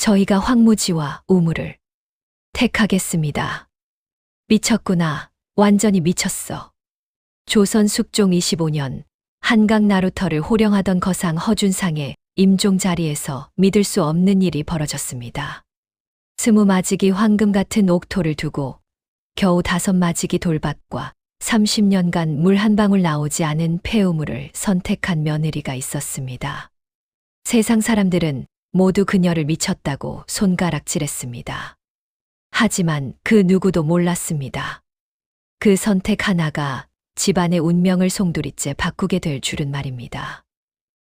저희가 황무지와 우물을 택하겠습니다. 미쳤구나. 완전히 미쳤어. 조선 숙종 25년 한강 나루터를 호령하던 거상 허준상의 임종 자리에서 믿을 수 없는 일이 벌어졌습니다. 20마지기 황금 같은 옥토를 두고 겨우 5마지기 돌밭과 30년간 물 한 방울 나오지 않은 폐우물을 선택한 며느리가 있었습니다. 세상 사람들은 모두 그녀를 미쳤다고 손가락질했습니다. 하지만 그 누구도 몰랐습니다. 그 선택 하나가 집안의 운명을 송두리째 바꾸게 될 줄은 말입니다.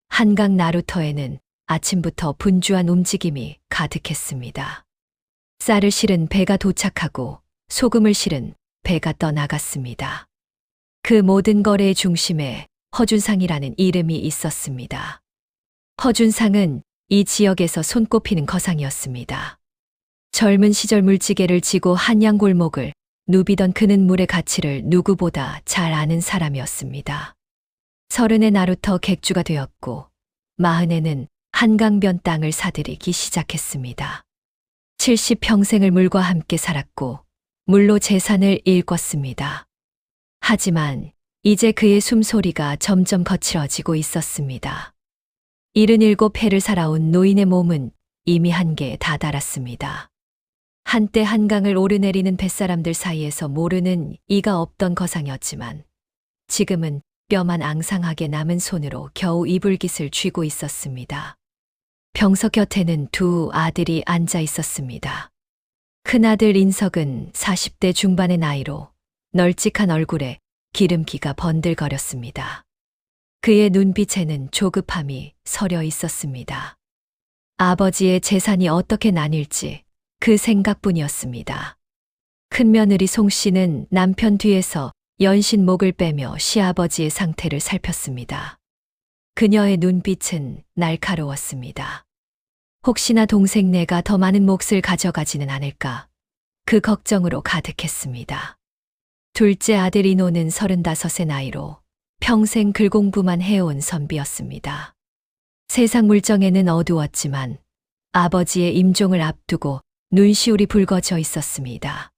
한강 나루터에는 아침부터 분주한 움직임이 가득했습니다. 쌀을 실은 배가 도착하고 소금을 실은 배가 떠나갔습니다. 그 모든 거래의 중심에 허준상이라는 이름이 있었습니다. 허준상은 이 지역에서 손꼽히는 거상이었습니다. 젊은 시절 물지개를 지고 한양골목을 누비던 그는 물의 가치를 누구보다 잘 아는 사람이었습니다. 30의 나루터 객주가 되었고 40에는 한강변 땅을 사들이기 시작했습니다. 70평생을 물과 함께 살았고 물로 재산을 일궜습니다. 하지만 이제 그의 숨소리가 점점 거칠어지고 있었습니다. 77해를 살아온 노인의 몸은 이미 한계에 다다랐습니다. 한때 한강을 오르내리는 뱃사람들 사이에서 모르는 이가 없던 거상이었지만 지금은 뼈만 앙상하게 남은 손으로 겨우 이불깃을 쥐고 있었습니다. 병석 곁에는 두 아들이 앉아 있었습니다. 큰아들 인석은 40대 중반의 나이로 널찍한 얼굴에 기름기가 번들거렸습니다. 그의 눈빛에는 조급함이 서려 있었습니다. 아버지의 재산이 어떻게 나뉠지 그 생각뿐이었습니다. 큰며느리 송씨는 남편 뒤에서 연신 목을 빼며 시아버지의 상태를 살폈습니다. 그녀의 눈빛은 날카로웠습니다. 혹시나 동생네가 더 많은 몫을 가져가지는 않을까 그 걱정으로 가득했습니다. 둘째 아들 인호는 35의 나이로 평생 글공부만 해온 선비였습니다. 세상 물정에는 어두웠지만 아버지의 임종을 앞두고 눈시울이 붉어져 있었습니다.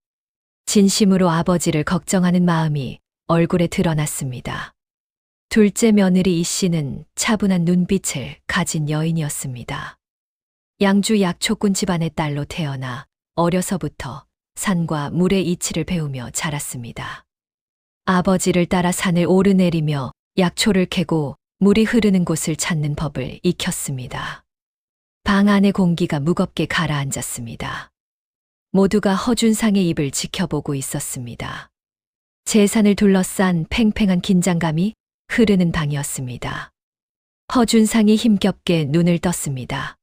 진심으로 아버지를 걱정하는 마음이 얼굴에 드러났습니다. 둘째 며느리 이 씨는 차분한 눈빛을 가진 여인이었습니다. 양주 약초꾼 집안의 딸로 태어나 어려서부터 산과 물의 이치를 배우며 자랐습니다. 아버지를 따라 산을 오르내리며 약초를 캐고 물이 흐르는 곳을 찾는 법을 익혔습니다. 방 안의 공기가 무겁게 가라앉았습니다. 모두가 허준상의 입을 지켜보고 있었습니다. 재산을 둘러싼 팽팽한 긴장감이 흐르는 방이었습니다. 허준상이 힘겹게 눈을 떴습니다.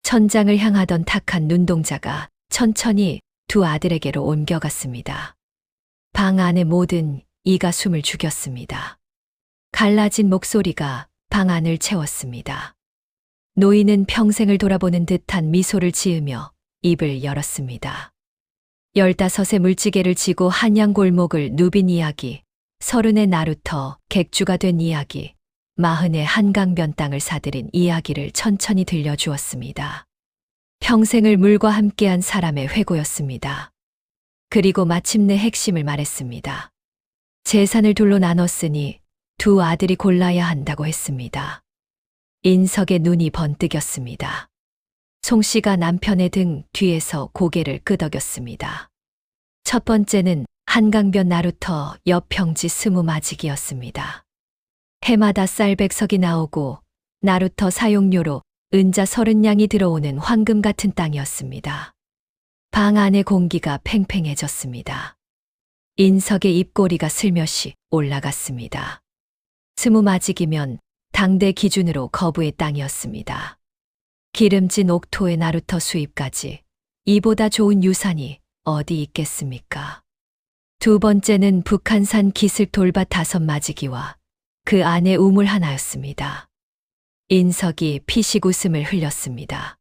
천장을 향하던 탁한 눈동자가 천천히 두 아들에게로 옮겨갔습니다. 방 안의 모든 이가 숨을 죽였습니다. 갈라진 목소리가 방 안을 채웠습니다. 노인은 평생을 돌아보는 듯한 미소를 지으며 입을 열었습니다. 15의 물지개를 지고 한양골목을 누빈 이야기, 30의 나루터 객주가 된 이야기, 40의 한강변 땅을 사들인 이야기를 천천히 들려주었습니다. 평생을 물과 함께한 사람의 회고였습니다. 그리고 마침내 핵심을 말했습니다. 재산을 둘로 나눴으니 두 아들이 골라야 한다고 했습니다. 인석의 눈이 번뜩였습니다. 송씨가 남편의 등 뒤에서 고개를 끄덕였습니다. 첫 번째는 한강변 나루터 옆 평지 20마지기였습니다. 해마다 쌀백석이 나오고 나루터 사용료로 은자 30냥이 들어오는 황금 같은 땅이었습니다. 방 안의 공기가 팽팽해졌습니다. 인석의 입꼬리가 슬며시 올라갔습니다. 20마지기면 당대 기준으로 거부의 땅이었습니다. 기름진 옥토의 나루터 수입까지 이보다 좋은 유산이 어디 있겠습니까? 두 번째는 북한산 기슭 돌밭 5마지기와 그 안에 우물 하나였습니다. 인석이 피식 웃음을 흘렸습니다.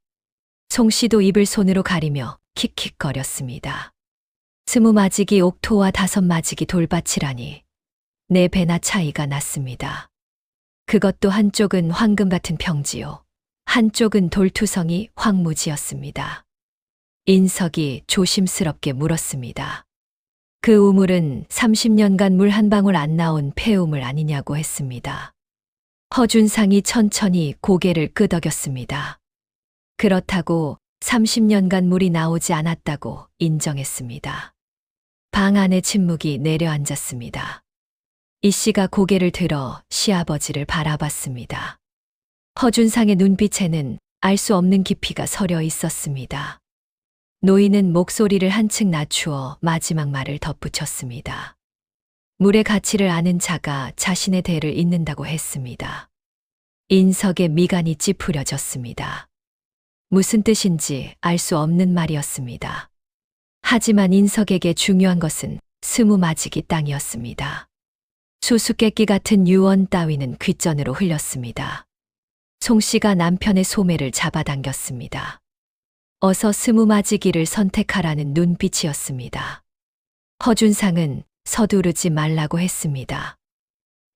송씨도 입을 손으로 가리며 킥킥거렸습니다. 20마지기 옥토와 5마지기 돌밭이라니 4배나 차이가 났습니다. 그것도 한쪽은 황금 같은 평지요. 한쪽은 돌투성이 황무지였습니다. 인석이 조심스럽게 물었습니다. 그 우물은 30년간 물 한 방울 안 나온 폐우물 아니냐고 했습니다. 허준상이 천천히 고개를 끄덕였습니다. 그렇다고 30년간 물이 나오지 않았다고 인정했습니다. 방 안의 침묵이 내려앉았습니다. 이 씨가 고개를 들어 시아버지를 바라봤습니다. 허준상의 눈빛에는 알 수 없는 깊이가 서려 있었습니다. 노인은 목소리를 한층 낮추어 마지막 말을 덧붙였습니다. 물의 가치를 아는 자가 자신의 대를 잇는다고 했습니다. 인석의 미간이 찌푸려졌습니다. 무슨 뜻인지 알 수 없는 말이었습니다. 하지만 인석에게 중요한 것은 스무마지기 땅이었습니다. 수수께끼 같은 유언 따위는 귓전으로 흘렸습니다. 송 씨가 남편의 소매를 잡아당겼습니다. 어서 스무마지기를 선택하라는 눈빛이었습니다. 허준상은 서두르지 말라고 했습니다.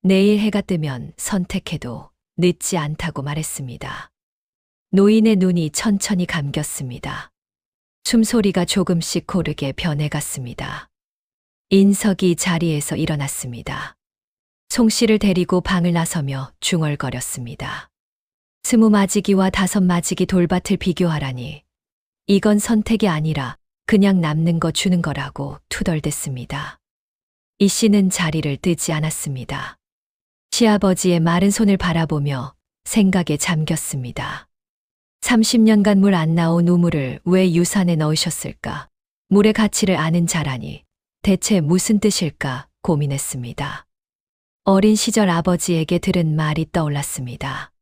내일 해가 뜨면 선택해도 늦지 않다고 말했습니다. 노인의 눈이 천천히 감겼습니다. 숨소리가 조금씩 고르게 변해갔습니다. 인석이 자리에서 일어났습니다. 송 씨를 데리고 방을 나서며 중얼거렸습니다. 스무마지기와 다섯마지기 돌밭을 비교하라니 이건 선택이 아니라 그냥 남는 거 주는 거라고 투덜댔습니다. 이 씨는 자리를 뜨지 않았습니다. 시아버지의 마른 손을 바라보며 생각에 잠겼습니다. 30년간 물 안 나온 우물을 왜 유산에 넣으셨을까? 물의 가치를 아는 자라니 대체 무슨 뜻일까 고민했습니다. 어린 시절 아버지에게 들은 말이 떠올랐습니다.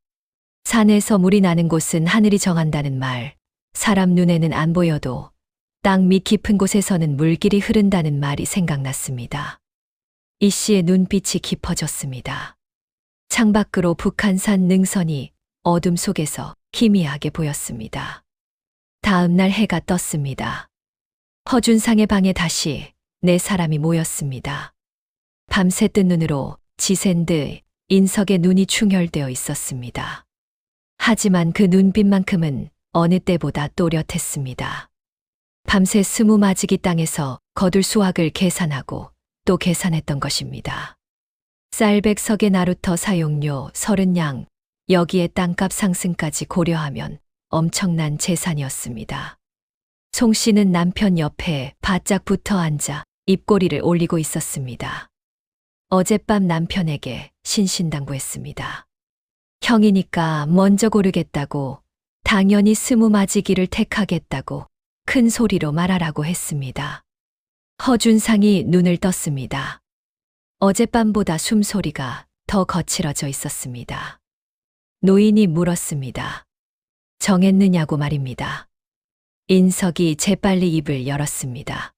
산에서 물이 나는 곳은 하늘이 정한다는 말, 사람 눈에는 안 보여도 땅 밑 깊은 곳에서는 물길이 흐른다는 말이 생각났습니다. 이 씨의 눈빛이 깊어졌습니다. 창밖으로 북한산 능선이 어둠 속에서 희미하게 보였습니다. 다음 날 해가 떴습니다. 허준상의 방에 다시 네 사람이 모였습니다. 밤새 뜬 눈으로 지샌 듯 인석의 눈이 충혈되어 있었습니다. 하지만 그 눈빛만큼은 어느 때보다 또렷했습니다. 밤새 스무마지기 땅에서 거둘 수확을 계산하고 또 계산했던 것입니다. 쌀 100석의 나루터 사용료 30냥, 여기에 땅값 상승까지 고려하면 엄청난 재산이었습니다. 송 씨는 남편 옆에 바짝 붙어 앉아 입꼬리를 올리고 있었습니다. 어젯밤 남편에게 신신당부했습니다. 형이니까 먼저 고르겠다고, 당연히 스무마지기를 택하겠다고 큰 소리로 말하라고 했습니다. 허준상이 눈을 떴습니다. 어젯밤보다 숨소리가 더 거칠어져 있었습니다. 노인이 물었습니다. 정했느냐고 말입니다. 인석이 재빨리 입을 열었습니다.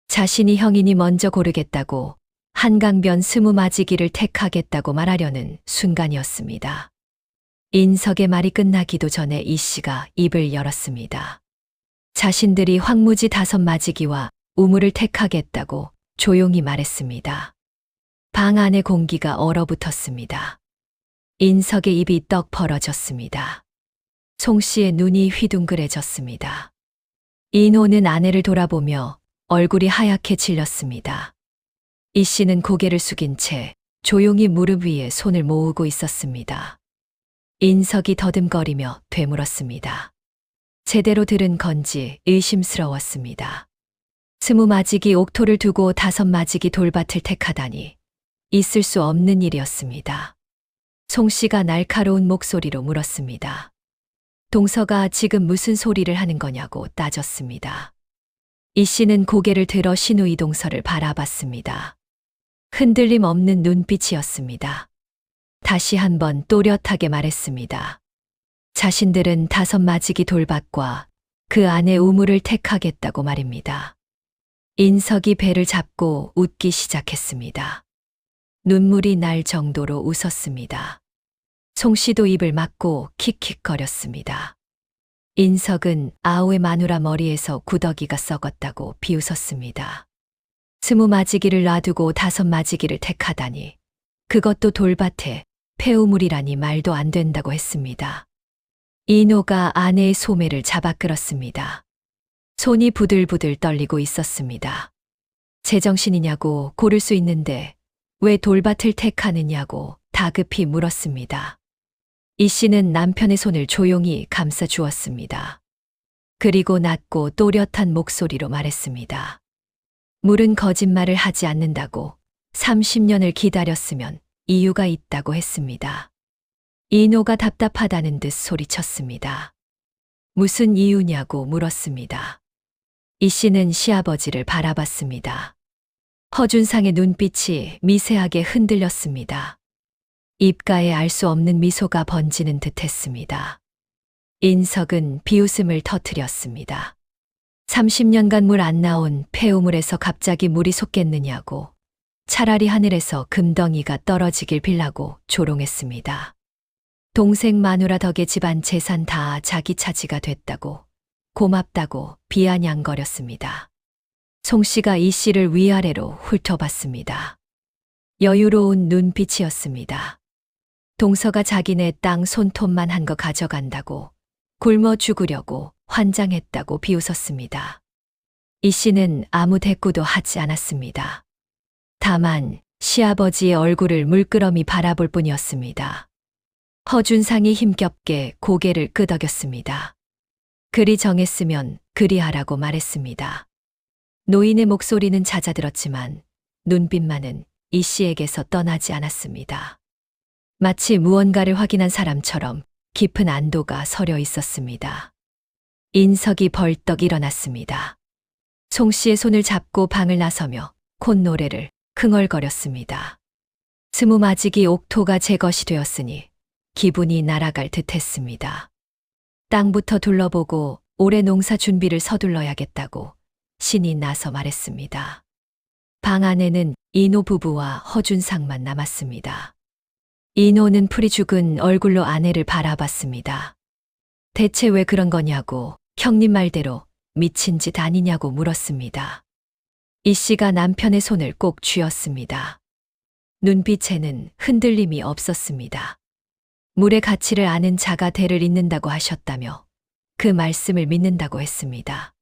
자신이 형이니 먼저 고르겠다고, 한강변 스무마지기를 택하겠다고 말하려는 순간이었습니다. 인석의 말이 끝나기도 전에 이 씨가 입을 열었습니다. 자신들이 황무지 다섯마지기와 우물을 택하겠다고 조용히 말했습니다. 방 안의 공기가 얼어붙었습니다. 인석의 입이 떡 벌어졌습니다. 송 씨의 눈이 휘둥그레졌습니다. 인호는 아내를 돌아보며 얼굴이 하얗게 질렸습니다. 이 씨는 고개를 숙인 채 조용히 무릎 위에 손을 모으고 있었습니다. 인석이 더듬거리며 되물었습니다. 제대로 들은 건지 의심스러웠습니다. 스무마지기 옥토를 두고 다섯마지기 돌밭을 택하다니 있을 수 없는 일이었습니다. 송 씨가 날카로운 목소리로 물었습니다. 동서가 지금 무슨 소리를 하는 거냐고 따졌습니다. 이 씨는 고개를 들어 신우 이동서를 바라봤습니다. 흔들림 없는 눈빛이었습니다. 다시 한번 또렷하게 말했습니다. 자신들은 다섯마지기 돌밭과 그 안에 우물을 택하겠다고 말입니다. 인석이 배를 잡고 웃기 시작했습니다. 눈물이 날 정도로 웃었습니다. 송 씨도 입을 막고 킥킥거렸습니다. 인석은 아우의 마누라 머리에서 구더기가 썩었다고 비웃었습니다. 스무마지기를 놔두고 다섯마지기를 택하다니, 그것도 돌밭에 폐우물이라니 말도 안 된다고 했습니다. 이노가 아내의 소매를 잡아 끌었습니다. 손이 부들부들 떨리고 있었습니다. 제정신이냐고 고를 수 있는데 왜 돌밭을 택하느냐고 다급히 물었습니다. 이 씨는 남편의 손을 조용히 감싸 주었습니다. 그리고 낮고 또렷한 목소리로 말했습니다. 물은 거짓말을 하지 않는다고 30년을 기다렸으면 이유가 있다고 했습니다. 이노가 답답하다는 듯 소리쳤습니다. 무슨 이유냐고 물었습니다. 이 씨는 시아버지를 바라봤습니다. 허준상의 눈빛이 미세하게 흔들렸습니다. 입가에 알 수 없는 미소가 번지는 듯 했습니다. 인석은 비웃음을 터뜨렸습니다. 30년간 물 안 나온 폐우물에서 갑자기 물이 솟겠느냐고, 차라리 하늘에서 금덩이가 떨어지길 빌라고 조롱했습니다. 동생 마누라 덕에 집안 재산 다 자기 차지가 됐다고, 고맙다고 비아냥거렸습니다. 송 씨가 이 씨를 위아래로 훑어봤습니다. 여유로운 눈빛이었습니다. 동서가 자기네 땅 손톱만 한 거 가져간다고, 굶어 죽으려고 환장했다고 비웃었습니다. 이 씨는 아무 대꾸도 하지 않았습니다. 다만 시아버지의 얼굴을 물끄러미 바라볼 뿐이었습니다. 허준상이 힘겹게 고개를 끄덕였습니다. 그리 정했으면 그리 하라고 말했습니다. 노인의 목소리는 잦아들었지만 눈빛만은 이 씨에게서 떠나지 않았습니다. 마치 무언가를 확인한 사람처럼 깊은 안도가 서려 있었습니다. 인석이 벌떡 일어났습니다. 송 씨의 손을 잡고 방을 나서며 콧노래를 흥얼거렸습니다. 스무마지기 옥토가 제 것이 되었으니 기분이 날아갈 듯 했습니다. 땅부터 둘러보고 올해 농사 준비를 서둘러야겠다고 신이 나서 말했습니다. 방 안에는 이노 부부와 허준상만 남았습니다. 이노는 풀이 죽은 얼굴로 아내를 바라봤습니다. 대체 왜 그런 거냐고, 형님 말대로 미친 짓 아니냐고 물었습니다. 이 씨가 남편의 손을 꼭 쥐었습니다. 눈빛에는 흔들림이 없었습니다. 물의 가치를 아는 자가 대를 잇는다고 하셨다며 그 말씀을 믿는다고 했습니다.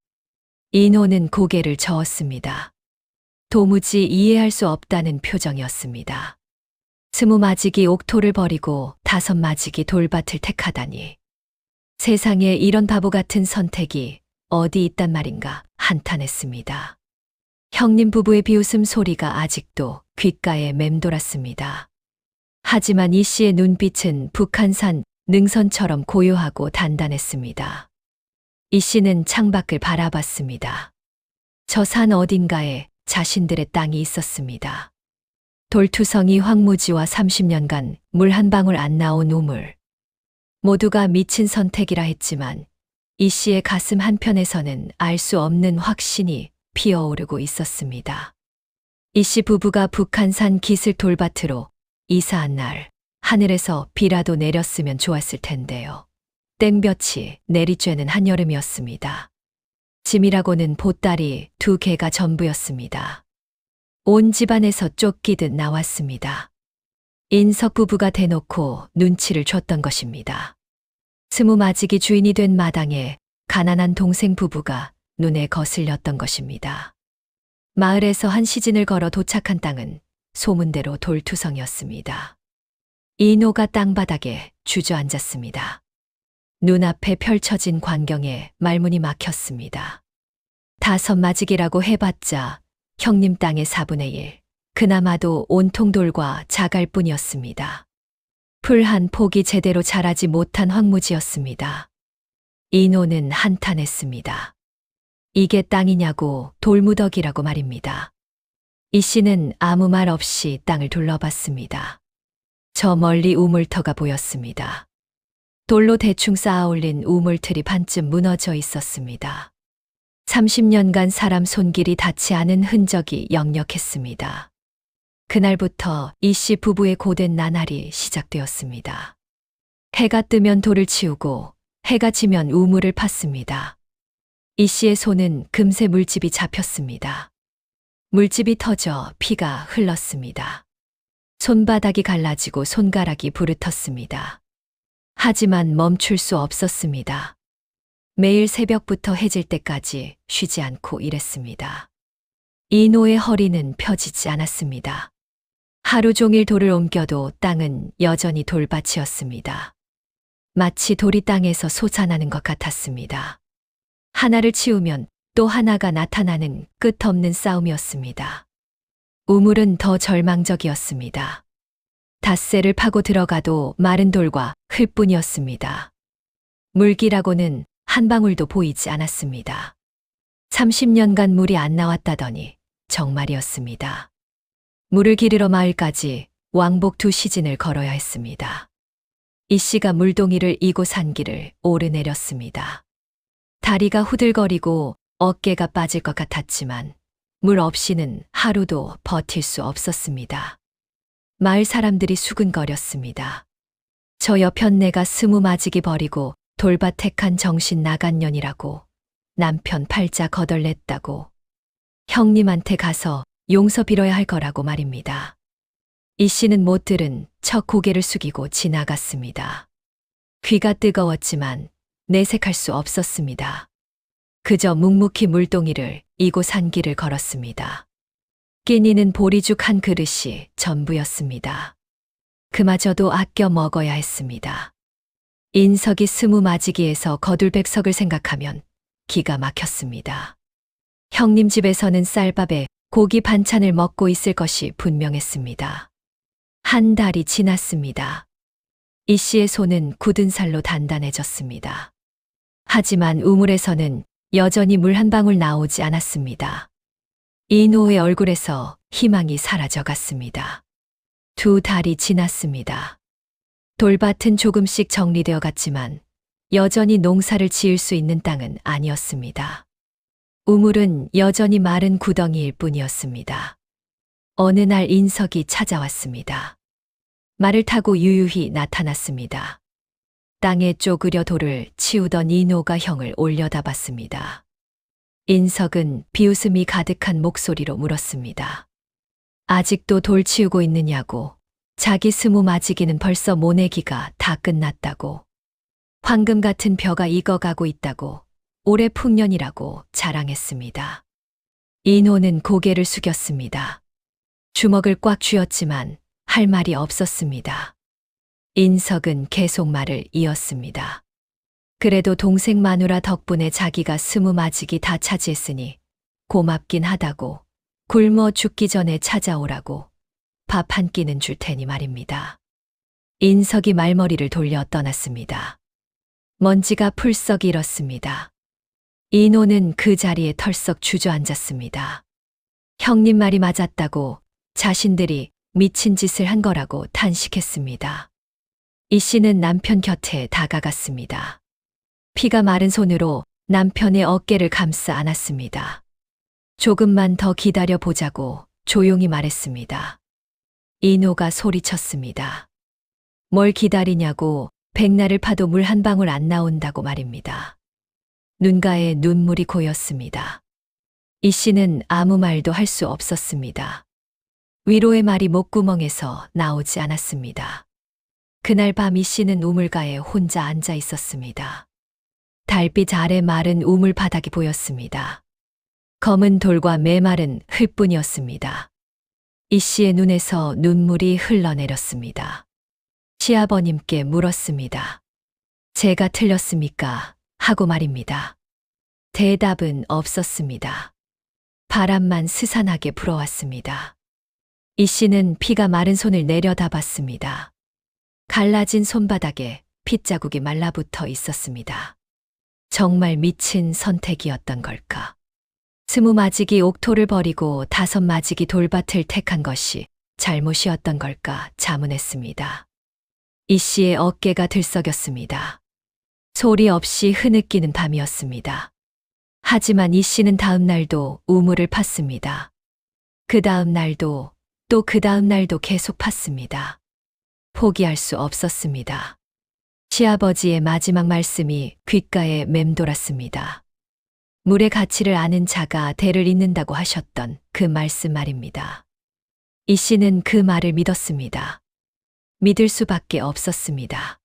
이노는 고개를 저었습니다. 도무지 이해할 수 없다는 표정이었습니다. 20마지기 옥토를 버리고 5마지기 돌밭을 택하다니. 세상에 이런 바보 같은 선택이 어디 있단 말인가 한탄했습니다. 형님 부부의 비웃음 소리가 아직도 귓가에 맴돌았습니다. 하지만 이 씨의 눈빛은 북한산 능선처럼 고요하고 단단했습니다. 이 씨는 창밖을 바라봤습니다. 저 산 어딘가에 자신들의 땅이 있었습니다. 돌투성이 황무지와 30년간 물 한 방울 안 나온 우물. 모두가 미친 선택이라 했지만 이 씨의 가슴 한편에서는 알 수 없는 확신이 피어오르고 있었습니다. 이 씨 부부가 북한산 기슭 돌밭으로 이사한 날 하늘에서 비라도 내렸으면 좋았을 텐데요. 땡볕이 내리쬐는 한여름이었습니다. 짐이라고는 보따리 2개가 전부였습니다. 온 집안에서 쫓기듯 나왔습니다. 인석 부부가 대놓고 눈치를 줬던 것입니다. 20마지기 주인이 된 마당에 가난한 동생 부부가 눈에 거슬렸던 것입니다. 마을에서 한 시즌을 걸어 도착한 땅은 소문대로 돌투성이었습니다. 이노가 땅바닥에 주저앉았습니다. 눈앞에 펼쳐진 광경에 말문이 막혔습니다. 5마지기라고 해봤자 형님 땅의 4분의 1, 그나마도 온통 돌과 자갈뿐이었습니다. 풀 한 폭이 제대로 자라지 못한 황무지였습니다. 이노는 한탄했습니다. 이게 땅이냐고 돌무더기라고 말입니다. 이 씨는 아무 말 없이 땅을 둘러봤습니다. 저 멀리 우물터가 보였습니다. 돌로 대충 쌓아올린 우물틀이 반쯤 무너져 있었습니다. 30년간 사람 손길이 닿지 않은 흔적이 역력했습니다. 그날부터 이 씨 부부의 고된 나날이 시작되었습니다. 해가 뜨면 돌을 치우고 해가 지면 우물을 팠습니다. 이 씨의 손은 금세 물집이 잡혔습니다. 물집이 터져 피가 흘렀습니다. 손바닥이 갈라지고 손가락이 부르텄습니다. 하지만 멈출 수 없었습니다. 매일 새벽부터 해질 때까지 쉬지 않고 일했습니다. 이노의 허리는 펴지지 않았습니다. 하루 종일 돌을 옮겨도 땅은 여전히 돌밭이었습니다. 마치 돌이 땅에서 솟아나는 것 같았습니다. 하나를 치우면 또 하나가 나타나는 끝없는 싸움이었습니다. 우물은 더 절망적이었습니다. 닷새를 파고 들어가도 마른 돌과 흙뿐이었습니다. 물기라고는 한 방울도 보이지 않았습니다. 30년간 물이 안 나왔다더니 정말이었습니다. 물을 기르러 마을까지 왕복 2시즌을 걸어야 했습니다. 이 씨가 물동이를 이고 산 길을 오르내렸습니다. 다리가 후들거리고 어깨가 빠질 것 같았지만 물 없이는 하루도 버틸 수 없었습니다. 마을 사람들이 수근거렸습니다. 저 여편네가 스무 마지기 버리고 돌밭 택한 정신 나간 년이라고, 남편 팔자 거덜냈다고, 형님한테 가서 용서 빌어야 할 거라고 말입니다. 이 씨는 못 들은 척 고개를 숙이고 지나갔습니다. 귀가 뜨거웠지만 내색할 수 없었습니다. 그저 묵묵히 물동이를 이고 산 길을 걸었습니다. 끼니는 보리죽 한 그릇이 전부였습니다. 그마저도 아껴 먹어야 했습니다. 인석이 스무 마지기에서 거둘 백석을 생각하면 기가 막혔습니다. 형님 집에서는 쌀밥에 고기 반찬을 먹고 있을 것이 분명했습니다. 한 달이 지났습니다. 이 씨의 손은 굳은 살로 단단해졌습니다. 하지만 우물에서는 여전히 물 한 방울 나오지 않았습니다. 이노의 얼굴에서 희망이 사라져갔습니다. 2달이 지났습니다. 돌밭은 조금씩 정리되어 갔지만 여전히 농사를 지을 수 있는 땅은 아니었습니다. 우물은 여전히 마른 구덩이일 뿐이었습니다. 어느 날 인석이 찾아왔습니다. 말을 타고 유유히 나타났습니다. 땅에 쪼그려 돌을 치우던 이노가 형을 올려다봤습니다. 인석은 비웃음이 가득한 목소리로 물었습니다. 아직도 돌 치우고 있느냐고, 자기 스무 마지기는 벌써 모내기가 다 끝났다고, 황금 같은 벼가 익어가고 있다고, 올해 풍년이라고 자랑했습니다. 이노는 고개를 숙였습니다. 주먹을 꽉 쥐었지만 할 말이 없었습니다. 인석은 계속 말을 이었습니다. 그래도 동생 마누라 덕분에 자기가 스무 마지기 다 차지했으니 고맙긴 하다고, 굶어 죽기 전에 찾아오라고, 밥 한 끼는 줄 테니 말입니다. 인석이 말머리를 돌려 떠났습니다. 먼지가 풀썩 일었습니다. 이노는 그 자리에 털썩 주저앉았습니다. 형님 말이 맞았다고, 자신들이 미친 짓을 한 거라고 탄식했습니다. 이 씨는 남편 곁에 다가갔습니다. 피가 마른 손으로 남편의 어깨를 감싸 안았습니다. 조금만 더 기다려 보자고 조용히 말했습니다. 이노가 소리쳤습니다. 뭘 기다리냐고, 백날을 파도 물 한 방울 안 나온다고 말입니다. 눈가에 눈물이 고였습니다. 이 씨는 아무 말도 할 수 없었습니다. 위로의 말이 목구멍에서 나오지 않았습니다. 그날 밤 이 씨는 우물가에 혼자 앉아 있었습니다. 달빛 아래 마른 우물 바닥이 보였습니다. 검은 돌과 메마른 흙뿐이었습니다. 이 씨의 눈에서 눈물이 흘러내렸습니다. 시아버님께 물었습니다. 제가 틀렸습니까? 하고 말입니다. 대답은 없었습니다. 바람만 스산하게 불어왔습니다. 이 씨는 피가 마른 손을 내려다봤습니다. 갈라진 손바닥에 핏자국이 말라붙어 있었습니다. 정말 미친 선택이었던 걸까? 스무 마지기 옥토를 버리고 5 마지기 돌밭을 택한 것이 잘못이었던 걸까 자문했습니다. 이 씨의 어깨가 들썩였습니다. 소리 없이 흐느끼는 밤이었습니다. 하지만 이 씨는 다음 날도 우물을 팠습니다. 그 다음 날도, 또 그 다음 날도 계속 팠습니다. 포기할 수 없었습니다. 시아버지의 마지막 말씀이 귓가에 맴돌았습니다. 물의 가치를 아는 자가 대를 잇는다고 하셨던 그 말씀 말입니다. 이 씨는 그 말을 믿었습니다. 믿을 수밖에 없었습니다.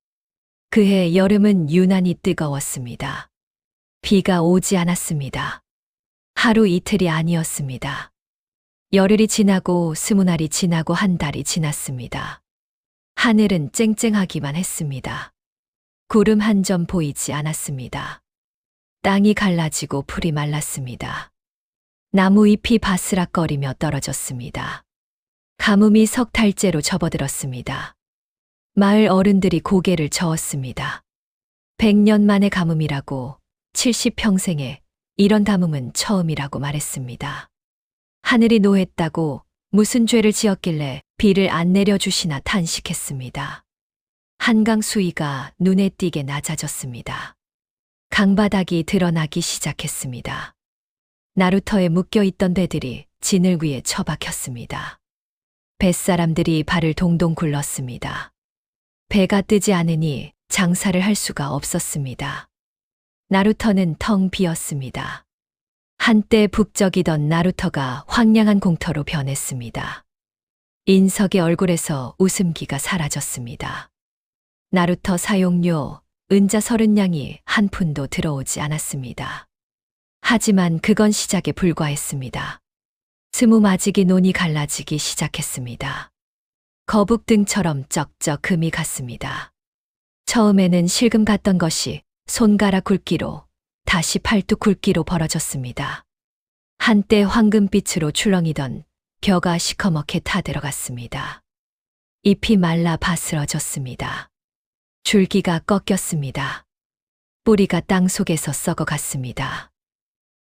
그해 여름은 유난히 뜨거웠습니다. 비가 오지 않았습니다. 하루 이틀이 아니었습니다. 열흘이 지나고 20날이 지나고 한 달이 지났습니다. 하늘은 쨍쨍하기만 했습니다. 구름 한 점 보이지 않았습니다. 땅이 갈라지고 풀이 말랐습니다. 나무 잎이 바스락거리며 떨어졌습니다. 가뭄이 석 달째로 접어들었습니다. 마을 어른들이 고개를 저었습니다. 100년 만의 가뭄이라고, 70평생에 이런 가뭄은 처음이라고 말했습니다. 하늘이 노했다고 무슨 죄를 지었길래 비를 안 내려주시나 탄식했습니다. 한강 수위가 눈에 띄게 낮아졌습니다. 강바닥이 드러나기 시작했습니다. 나루터에 묶여있던 배들이 진을 위에 처박혔습니다. 뱃사람들이 발을 동동 굴렀습니다. 배가 뜨지 않으니 장사를 할 수가 없었습니다. 나루터는 텅 비었습니다. 한때 북적이던 나루터가 황량한 공터로 변했습니다. 인석의 얼굴에서 웃음기가 사라졌습니다. 나루터 사용료, 은자 30냥이 한 푼도 들어오지 않았습니다. 하지만 그건 시작에 불과했습니다. 20마지기 논이 갈라지기 시작했습니다. 거북등처럼 쩍쩍 금이 갔습니다. 처음에는 실금 갔던 것이 손가락 굵기로 다시 팔뚝 굵기로 벌어졌습니다. 한때 황금빛으로 출렁이던 벼가 시커멓게 타들어갔습니다. 잎이 말라 바스러졌습니다. 줄기가 꺾였습니다. 뿌리가 땅 속에서 썩어갔습니다.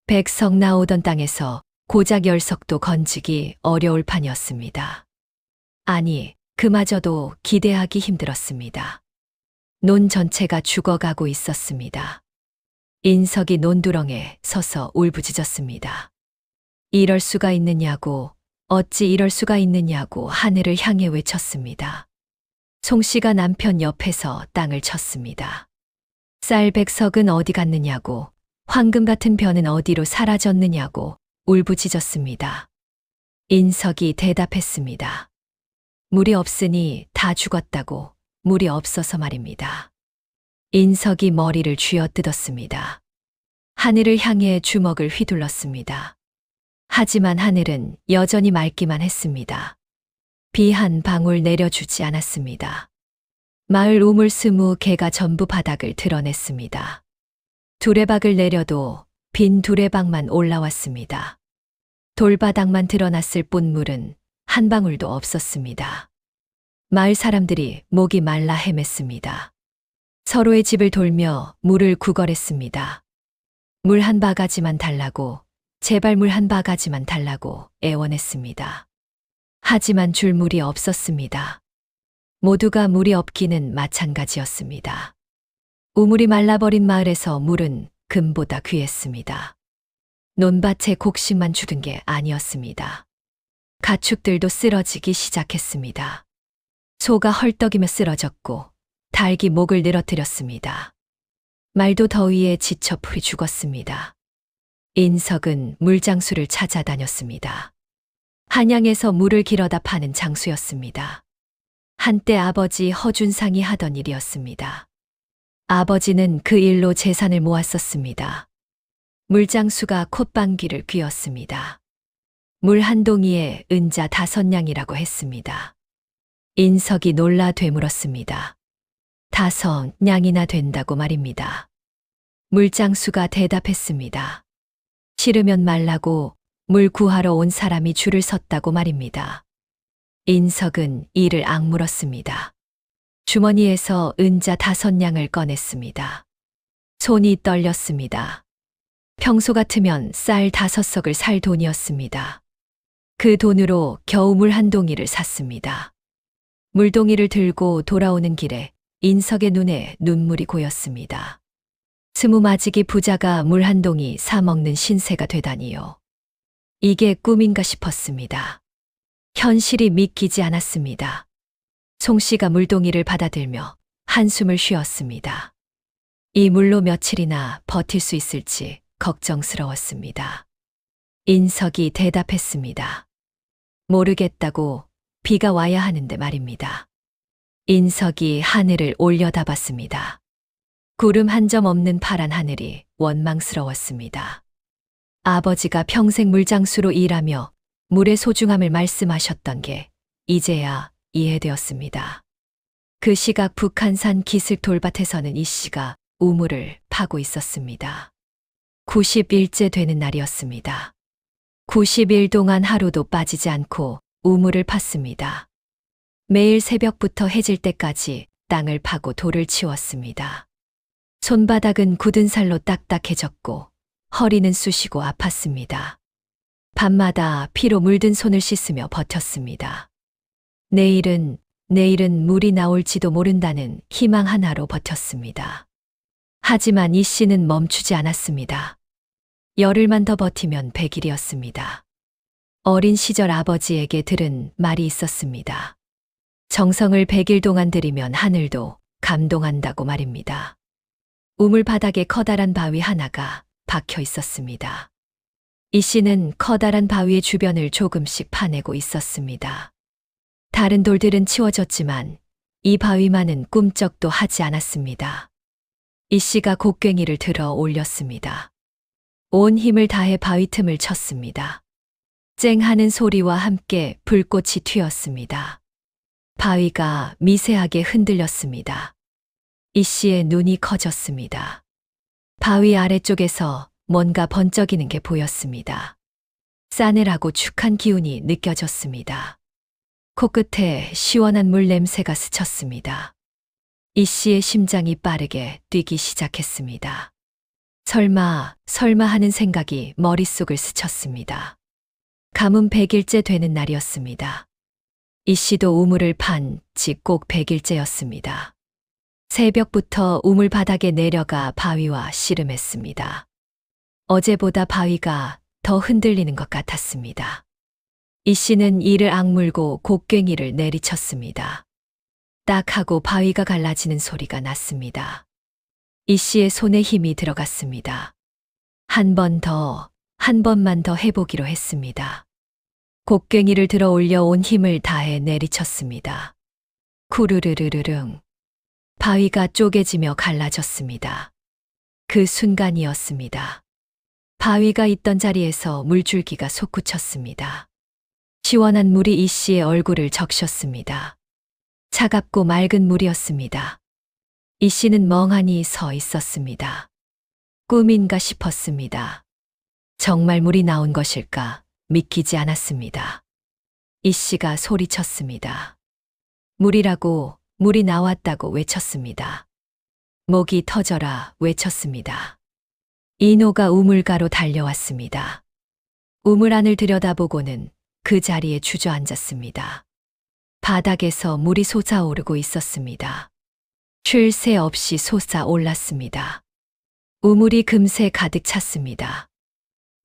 백석 나오던 땅에서 고작 10석도 건지기 어려울 판이었습니다. 아니, 그마저도 기대하기 힘들었습니다. 논 전체가 죽어가고 있었습니다. 인석이 논두렁에 서서 울부짖었습니다. 이럴 수가 있느냐고, 어찌 이럴 수가 있느냐고 하늘을 향해 외쳤습니다. 송씨가 남편 옆에서 땅을 쳤습니다. 쌀 100석은 어디 갔느냐고, 황금 같은 벼는 어디로 사라졌느냐고 울부짖었습니다. 인석이 대답했습니다. 물이 없으니 다 죽었다고, 물이 없어서 말입니다. 인석이 머리를 쥐어뜯었습니다. 하늘을 향해 주먹을 휘둘렀습니다. 하지만 하늘은 여전히 맑기만 했습니다. 비 한 방울 내려주지 않았습니다. 마을 우물 20개가 전부 바닥을 드러냈습니다. 두레박을 내려도 빈 두레박만 올라왔습니다. 돌바닥만 드러났을 뿐 물은 한 방울도 없었습니다. 마을 사람들이 목이 말라 헤맸습니다. 서로의 집을 돌며 물을 구걸했습니다. 물 한 바가지만 달라고, 제발 물 한 바가지만 달라고 애원했습니다. 하지만 줄 물이 없었습니다. 모두가 물이 없기는 마찬가지였습니다. 우물이 말라버린 마을에서 물은 금보다 귀했습니다. 논밭에 곡식만 주둔 게 아니었습니다. 가축들도 쓰러지기 시작했습니다. 소가 헐떡이며 쓰러졌고 닭이 목을 늘어뜨렸습니다. 말도 더위에 지쳐 풀이 죽었습니다. 인석은 물장수를 찾아다녔습니다. 한양에서 물을 길어다 파는 장수였습니다. 한때 아버지 허준상이 하던 일이었습니다. 아버지는 그 일로 재산을 모았었습니다. 물장수가 콧방귀를 뀌었습니다. 물 한 동이에 은자 5냥이라고 했습니다. 인석이 놀라 되물었습니다. 5냥이나 된다고 말입니다. 물장수가 대답했습니다. 싫으면 말라고 물 구하러 온 사람이 줄을 섰다고 말입니다. 인석은 이를 악물었습니다. 주머니에서 은자 5냥을 꺼냈습니다. 손이 떨렸습니다. 평소 같으면 쌀 5석을 살 돈이었습니다. 그 돈으로 겨우 물 한 동이를 샀습니다. 물동이를 들고 돌아오는 길에 인석의 눈에 눈물이 고였습니다. 20마지기 부자가 물 한 동이 사 먹는 신세가 되다니요. 이게 꿈인가 싶었습니다. 현실이 믿기지 않았습니다. 송씨가 물동이를 받아들며 한숨을 쉬었습니다. 이 물로 며칠이나 버틸 수 있을지 걱정스러웠습니다. 인석이 대답했습니다. 모르겠다고, 비가 와야 하는데 말입니다. 인석이 하늘을 올려다봤습니다. 구름 한 점 없는 파란 하늘이 원망스러웠습니다. 아버지가 평생 물장수로 일하며 물의 소중함을 말씀하셨던 게 이제야 이해되었습니다. 그 시각 북한산 기슭 돌밭에서는 이 씨가 우물을 파고 있었습니다. 90일째 되는 날이었습니다. 90일 동안 하루도 빠지지 않고 우물을 팠습니다. 매일 새벽부터 해질 때까지 땅을 파고 돌을 치웠습니다. 손바닥은 굳은 살로 딱딱해졌고 허리는 쑤시고 아팠습니다. 밤마다 피로 물든 손을 씻으며 버텼습니다. 내일은 물이 나올지도 모른다는 희망 하나로 버텼습니다. 하지만 이 씨는 멈추지 않았습니다. 열흘만 더 버티면 100일이었습니다. 어린 시절 아버지에게 들은 말이 있었습니다. 정성을 100일 동안 들이면 하늘도 감동한다고 말입니다. 우물 바닥에 커다란 바위 하나가 박혀 있었습니다. 이 씨는 커다란 바위의 주변을 조금씩 파내고 있었습니다. 다른 돌들은 치워졌지만 이 바위만은 꿈쩍도 하지 않았습니다. 이 씨가 곡괭이를 들어 올렸습니다. 온 힘을 다해 바위 틈을 쳤습니다. 쨍 하는 소리와 함께 불꽃이 튀었습니다. 바위가 미세하게 흔들렸습니다. 이 씨의 눈이 커졌습니다. 바위 아래쪽에서 뭔가 번쩍이는 게 보였습니다. 싸늘하고 축한 기운이 느껴졌습니다. 코끝에 시원한 물 냄새가 스쳤습니다. 이 씨의 심장이 빠르게 뛰기 시작했습니다. 설마 하는 생각이 머릿속을 스쳤습니다. 가뭄 100일째 되는 날이었습니다. 이 씨도 우물을 판 지 꼭 100일째였습니다. 새벽부터 우물 바닥에 내려가 바위와 씨름했습니다. 어제보다 바위가 더 흔들리는 것 같았습니다. 이 씨는 이를 악물고 곡괭이를 내리쳤습니다. 딱 하고 바위가 갈라지는 소리가 났습니다. 이 씨의 손에 힘이 들어갔습니다. 한 번만 더 해보기로 했습니다. 곡괭이를 들어 올려 온 힘을 다해 내리쳤습니다. 쿠르르르르릉. 바위가 쪼개지며 갈라졌습니다. 그 순간이었습니다. 바위가 있던 자리에서 물줄기가 솟구쳤습니다. 시원한 물이 이 씨의 얼굴을 적셨습니다. 차갑고 맑은 물이었습니다. 이 씨는 멍하니 서 있었습니다. 꿈인가 싶었습니다. 정말 물이 나온 것일까 믿기지 않았습니다. 이 씨가 소리쳤습니다. 물이라고, 물이 나왔다고 외쳤습니다. 목이 터져라 외쳤습니다. 인호가 우물가로 달려왔습니다. 우물 안을 들여다보고는 그 자리에 주저앉았습니다. 바닥에서 물이 솟아오르고 있었습니다. 쉴 새 없이 솟아올랐습니다. 우물이 금세 가득 찼습니다.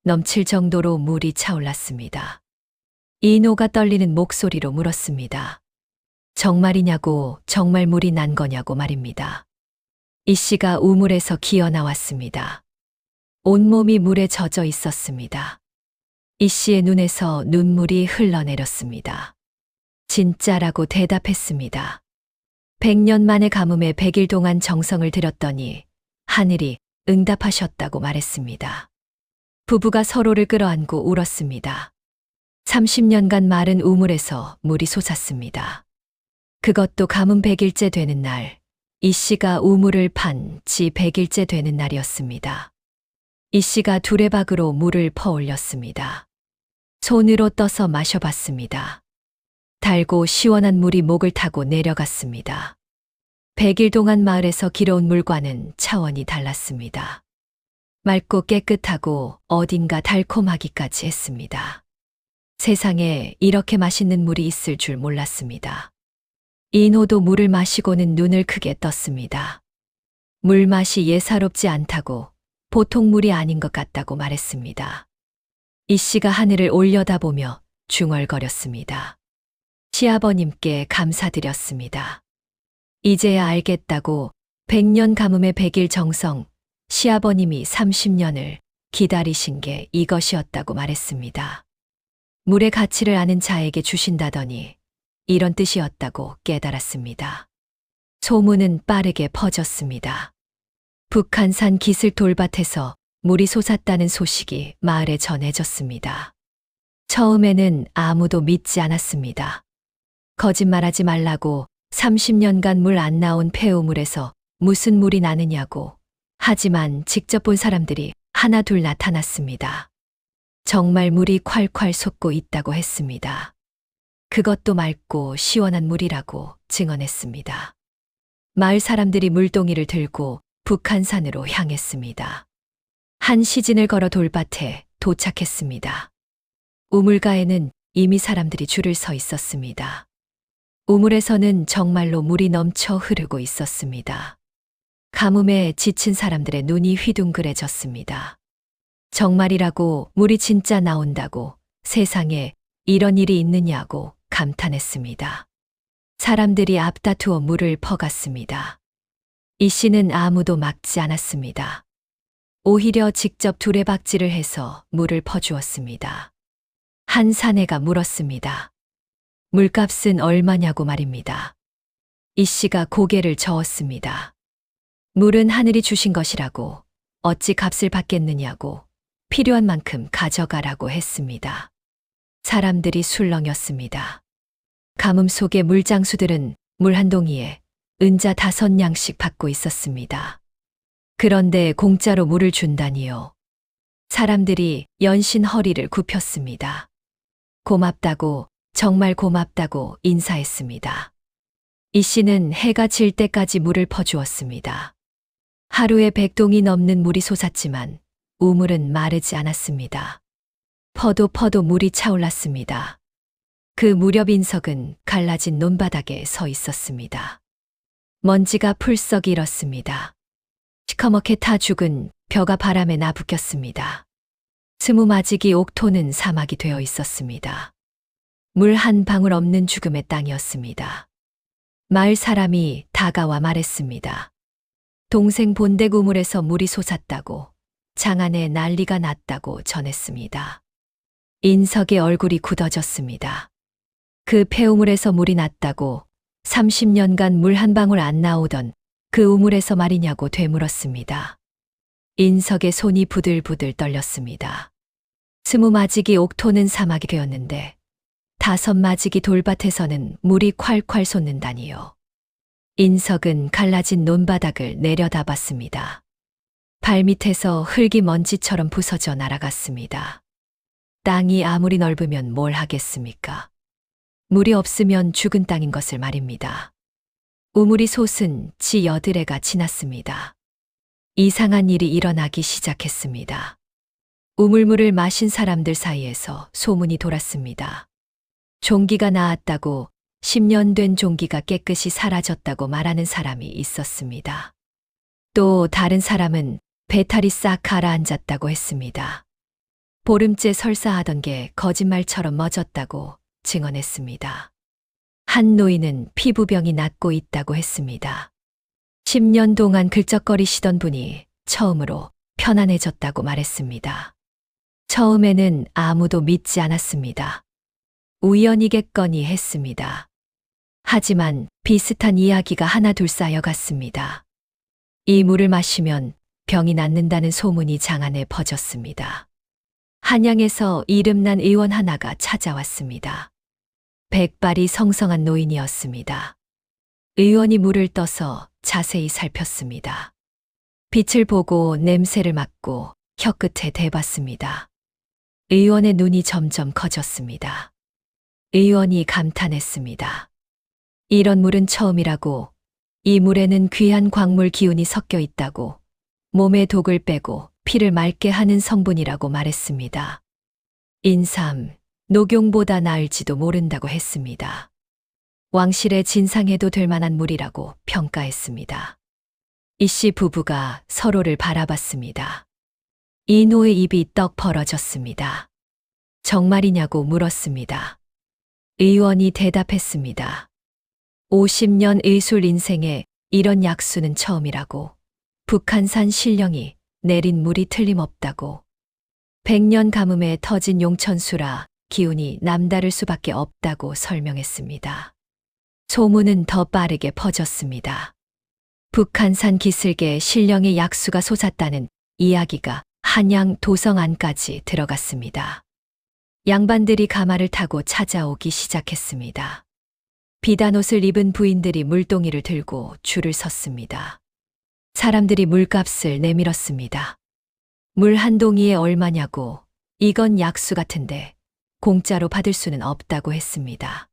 넘칠 정도로 물이 차올랐습니다. 인호가 떨리는 목소리로 물었습니다. 정말이냐고, 정말 물이 난 거냐고 말입니다. 이 씨가 우물에서 기어 나왔습니다. 온몸이 물에 젖어 있었습니다. 이 씨의 눈에서 눈물이 흘러내렸습니다. 진짜라고 대답했습니다. 100년 만에 가뭄에 100일 동안 정성을 들였더니 하늘이 응답하셨다고 말했습니다. 부부가 서로를 끌어안고 울었습니다. 30년간 마른 우물에서 물이 솟았습니다. 그것도 가뭄 100일째 되는 날, 이 씨가 우물을 판 지 100일째 되는 날이었습니다. 이 씨가 두레박으로 물을 퍼올렸습니다. 손으로 떠서 마셔봤습니다. 달고 시원한 물이 목을 타고 내려갔습니다. 100일 동안 마을에서 길어온 물과는 차원이 달랐습니다. 맑고 깨끗하고 어딘가 달콤하기까지 했습니다. 세상에 이렇게 맛있는 물이 있을 줄 몰랐습니다. 인호도 물을 마시고는 눈을 크게 떴습니다. 물맛이 예사롭지 않다고, 보통 물이 아닌 것 같다고 말했습니다. 이 씨가 하늘을 올려다보며 중얼거렸습니다. 시아버님께 감사드렸습니다. 이제야 알겠다고 100년 가뭄의 100일 정성, 시아버님이 30년을 기다리신 게 이것이었다고 말했습니다. 물의 가치를 아는 자에게 주신다더니 이런 뜻이었다고 깨달았습니다. 소문은 빠르게 퍼졌습니다. 북한산 기슭 돌밭에서 물이 솟았다는 소식이 마을에 전해졌습니다. 처음에는 아무도 믿지 않았습니다. 거짓말하지 말라고 30년간 물 안 나온 폐우물에서 무슨 물이 나느냐고. 하지만 직접 본 사람들이 하나 둘 나타났습니다. 정말 물이 콸콸 솟고 있다고 했습니다. 그것도 맑고 시원한 물이라고 증언했습니다. 마을 사람들이 물동이를 들고 북한산으로 향했습니다. 한 시진을 걸어 돌밭에 도착했습니다. 우물가에는 이미 사람들이 줄을 서 있었습니다. 우물에서는 정말로 물이 넘쳐 흐르고 있었습니다. 가뭄에 지친 사람들의 눈이 휘둥그레졌습니다. 정말이라고 물이 진짜 나온다고 세상에 이런 일이 있느냐고 감탄했습니다. 사람들이 앞다투어 물을 퍼갔습니다. 이 씨는 아무도 막지 않았습니다. 오히려 직접 두레박질을 해서 물을 퍼주었습니다. 한 사내가 물었습니다. 물값은 얼마냐고 말입니다. 이 씨가 고개를 저었습니다. 물은 하늘이 주신 것이라고 어찌 값을 받겠느냐고 필요한 만큼 가져가라고 했습니다. 사람들이 술렁였습니다. 가뭄 속의 물장수들은 물 한 동이에 은자 5냥씩 받고 있었습니다. 그런데 공짜로 물을 준다니요. 사람들이 연신 허리를 굽혔습니다. 고맙다고, 정말 고맙다고 인사했습니다. 이 씨는 해가 질 때까지 물을 퍼주었습니다. 하루에 100동이 넘는 물이 솟았지만 우물은 마르지 않았습니다. 퍼도 물이 차올랐습니다. 그 무렵 인석은 갈라진 논바닥에 서 있었습니다. 먼지가 풀썩 일었습니다. 시커멓게 타 죽은 벼가 바람에 나부꼈습니다. 스무마지기 옥토는 사막이 되어 있었습니다. 물 한 방울 없는 죽음의 땅이었습니다. 마을 사람이 다가와 말했습니다. 동생 본댁 우물에서 물이 솟았다고, 장안에 난리가 났다고 전했습니다. 인석의 얼굴이 굳어졌습니다. 그 폐우물에서 물이 났다고 30년간 물 한 방울 안 나오던 그 우물에서 말이냐고 되물었습니다. 인석의 손이 부들부들 떨렸습니다. 20마지기 옥토는 사막이 되었는데 5마지기 돌밭에서는 물이 콸콸 솟는다니요. 인석은 갈라진 논바닥을 내려다봤습니다. 발밑에서 흙이 먼지처럼 부서져 날아갔습니다. 땅이 아무리 넓으면 뭘 하겠습니까? 물이 없으면 죽은 땅인 것을 말입니다. 우물이 솟은 지 8해가 지났습니다. 이상한 일이 일어나기 시작했습니다. 우물물을 마신 사람들 사이에서 소문이 돌았습니다. 종기가 나았다고, 10년 된 종기가 깨끗이 사라졌다고 말하는 사람이 있었습니다. 또 다른 사람은 배탈이 싹 가라앉았다고 했습니다. 보름째 설사하던 게 거짓말처럼 멎었다고 증언했습니다. 한 노인은 피부병이 낫고 있다고 했습니다. 10년 동안 긁적거리시던 분이 처음으로 편안해졌다고 말했습니다. 처음에는 아무도 믿지 않았습니다. 우연이겠거니 했습니다. 하지만 비슷한 이야기가 하나 둘 쌓여갔습니다. 이 물을 마시면 병이 낫는다는 소문이 장안에 퍼졌습니다. 한양에서 이름난 의원 하나가 찾아왔습니다. 백발이 성성한 노인이었습니다. 의원이 물을 떠서 자세히 살폈습니다. 빛을 보고 냄새를 맡고 혀끝에 대봤습니다. 의원의 눈이 점점 커졌습니다. 의원이 감탄했습니다. 이런 물은 처음이라고, 이 물에는 귀한 광물 기운이 섞여 있다고, 몸의 독을 빼고 피를 맑게 하는 성분이라고 말했습니다. 인삼, 녹용보다 나을지도 모른다고 했습니다. 왕실의 진상해도 될 만한 물이라고 평가했습니다. 이 씨 부부가 서로를 바라봤습니다. 이노의 입이 떡 벌어졌습니다. 정말이냐고 물었습니다. 의원이 대답했습니다. 50년 의술 인생에 이런 약수는 처음이라고, 북한산 신령이 내린 물이 틀림없다고, 100년 가뭄에 터진 용천수라 기운이 남다를 수밖에 없다고 설명했습니다. 소문은 더 빠르게 퍼졌습니다. 북한산 기슭에 신령의 약수가 솟았다는 이야기가 한양 도성 안까지 들어갔습니다. 양반들이 가마를 타고 찾아오기 시작했습니다. 비단 옷을 입은 부인들이 물동이를 들고 줄을 섰습니다. 사람들이 물값을 내밀었습니다. 물 한 동이에 얼마냐고, 이건 약수 같은데 공짜로 받을 수는 없다고 했습니다.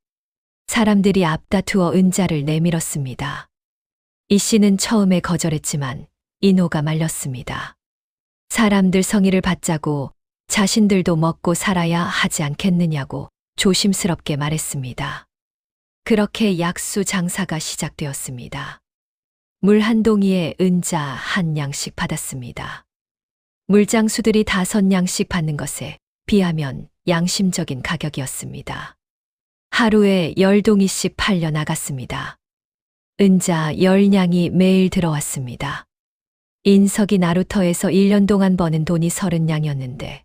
사람들이 앞다투어 은자를 내밀었습니다. 이 씨는 처음에 거절했지만 인호가 말렸습니다. 사람들 성의를 받자고 자신들도 먹고 살아야 하지 않겠느냐고 조심스럽게 말했습니다. 그렇게 약수 장사가 시작되었습니다. 물 한 동이에 은자 한 냥씩 받았습니다. 물장수들이 5냥씩 받는 것에 비하면 양심적인 가격이었습니다. 하루에 10동이씩 팔려 나갔습니다. 은자 10냥이 매일 들어왔습니다. 인석이 나루터에서 1년 동안 버는 돈이 30냥이었는데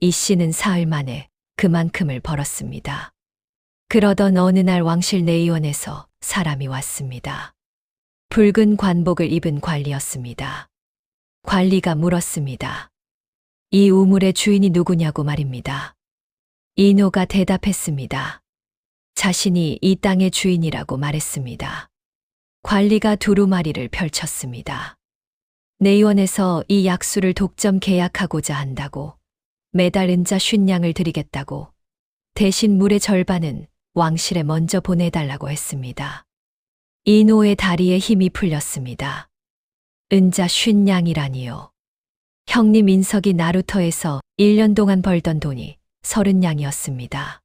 이 씨는 사흘 만에 그만큼을 벌었습니다. 그러던 어느 날 왕실 내의원에서 사람이 왔습니다. 붉은 관복을 입은 관리였습니다. 관리가 물었습니다. 이 우물의 주인이 누구냐고 말입니다. 인호가 대답했습니다. 자신이 이 땅의 주인이라고 말했습니다. 관리가 두루마리를 펼쳤습니다. 내의원에서 이 약수를 독점 계약하고자 한다고, 매달 은자 50냥을 드리겠다고, 대신 물의 절반은 왕실에 먼저 보내달라고 했습니다. 인호의 다리에 힘이 풀렸습니다. 은자 50냥이라니요. 형님 인석이 나루터에서 1년 동안 벌던 돈이 30냥이었습니다.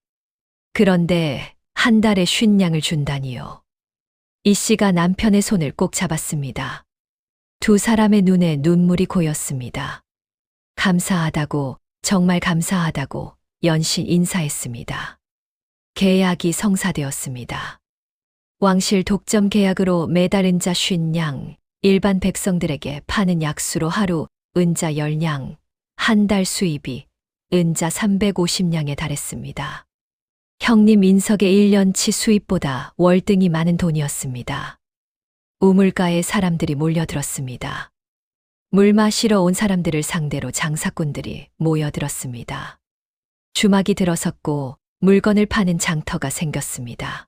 그런데 한 달에 50냥을 준다니요. 이 씨가 남편의 손을 꼭 잡았습니다. 두 사람의 눈에 눈물이 고였습니다. 감사하다고, 정말 감사하다고 연신 인사했습니다. 계약이 성사되었습니다. 왕실 독점 계약으로 매달 은자 50냥, 일반 백성들에게 파는 약수로 하루 은자 10냥, 한 달 수입이 은자 350냥에 달했습니다. 형님 인석의 1년치 수입보다 월등히 많은 돈이었습니다. 우물가에 사람들이 몰려들었습니다. 물 마시러 온 사람들을 상대로 장사꾼들이 모여들었습니다. 주막이 들어섰고 물건을 파는 장터가 생겼습니다.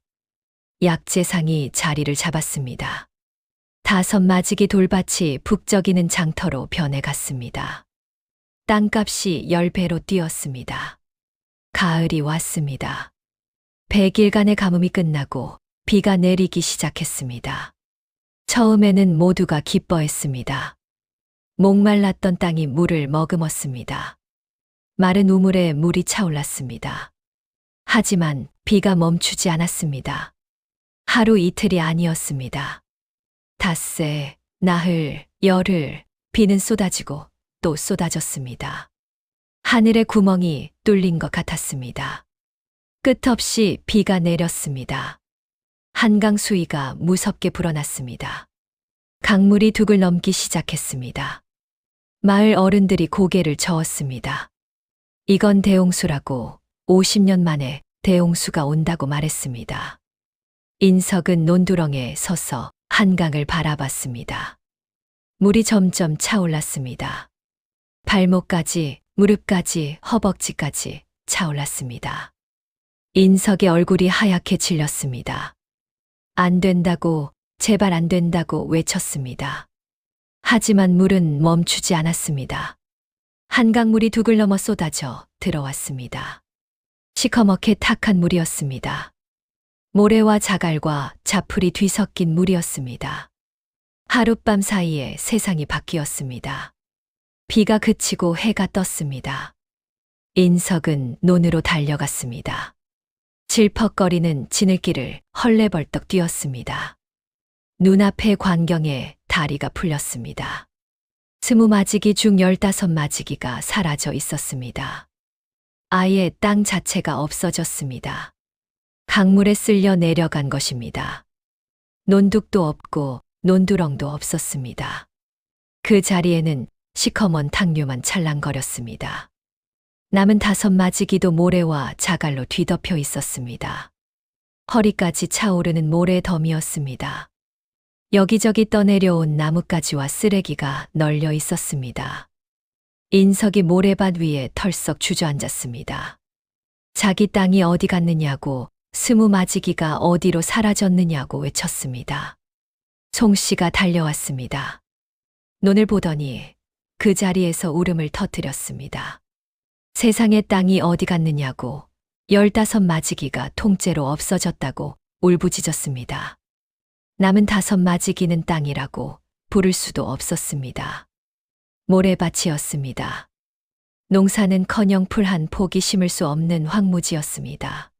약재상이 자리를 잡았습니다. 5마지기 돌밭이 북적이는 장터로 변해갔습니다. 땅값이 10배로 뛰었습니다. 가을이 왔습니다. 100일간의 가뭄이 끝나고 비가 내리기 시작했습니다. 처음에는 모두가 기뻐했습니다. 목말랐던 땅이 물을 머금었습니다. 마른 우물에 물이 차올랐습니다. 하지만 비가 멈추지 않았습니다. 하루 이틀이 아니었습니다. 닷새, 나흘, 열흘, 비는 쏟아지고 또 쏟아졌습니다. 하늘의 구멍이 뚫린 것 같았습니다. 끝없이 비가 내렸습니다. 한강 수위가 무섭게 불어났습니다. 강물이 둑을 넘기 시작했습니다. 마을 어른들이 고개를 저었습니다. 이건 대홍수라고 50년 만에 대홍수가 온다고 말했습니다. 인석은 논두렁에 서서 한강을 바라봤습니다. 물이 점점 차올랐습니다. 발목까지, 무릎까지, 허벅지까지 차올랐습니다. 인석의 얼굴이 하얗게 질렸습니다. 안 된다고, 제발 안 된다고 외쳤습니다. 하지만 물은 멈추지 않았습니다. 한강물이 둑을 넘어 쏟아져 들어왔습니다. 시커멓게 탁한 물이었습니다. 모래와 자갈과 자풀이 뒤섞인 물이었습니다. 하룻밤 사이에 세상이 바뀌었습니다. 비가 그치고 해가 떴습니다. 인석은 논으로 달려갔습니다. 질퍽거리는 지늘길을 헐레벌떡 뛰었습니다. 눈앞의 광경에 다리가 풀렸습니다. 20마지기 중 15마지기가 사라져 있었습니다. 아예 땅 자체가 없어졌습니다. 강물에 쓸려 내려간 것입니다. 논둑도 없고 논두렁도 없었습니다. 그 자리에는 시커먼 탕류만 찰랑거렸습니다. 남은 5마지기도 모래와 자갈로 뒤덮여 있었습니다. 허리까지 차오르는 모래 덤이었습니다. 여기저기 떠내려온 나뭇가지와 쓰레기가 널려 있었습니다. 인석이 모래밭 위에 털썩 주저앉았습니다. 자기 땅이 어디 갔느냐고, 스무마지기가 어디로 사라졌느냐고 외쳤습니다. 송 씨가 달려왔습니다. 눈을 보더니 그 자리에서 울음을 터뜨렸습니다. 세상의 땅이 어디 갔느냐고, 15마지기가 통째로 없어졌다고 울부짖었습니다. 남은 5마지기는 땅이라고 부를 수도 없었습니다. 모래밭이었습니다. 농사는커녕 풀 한 폭이 심을 수 없는 황무지였습니다.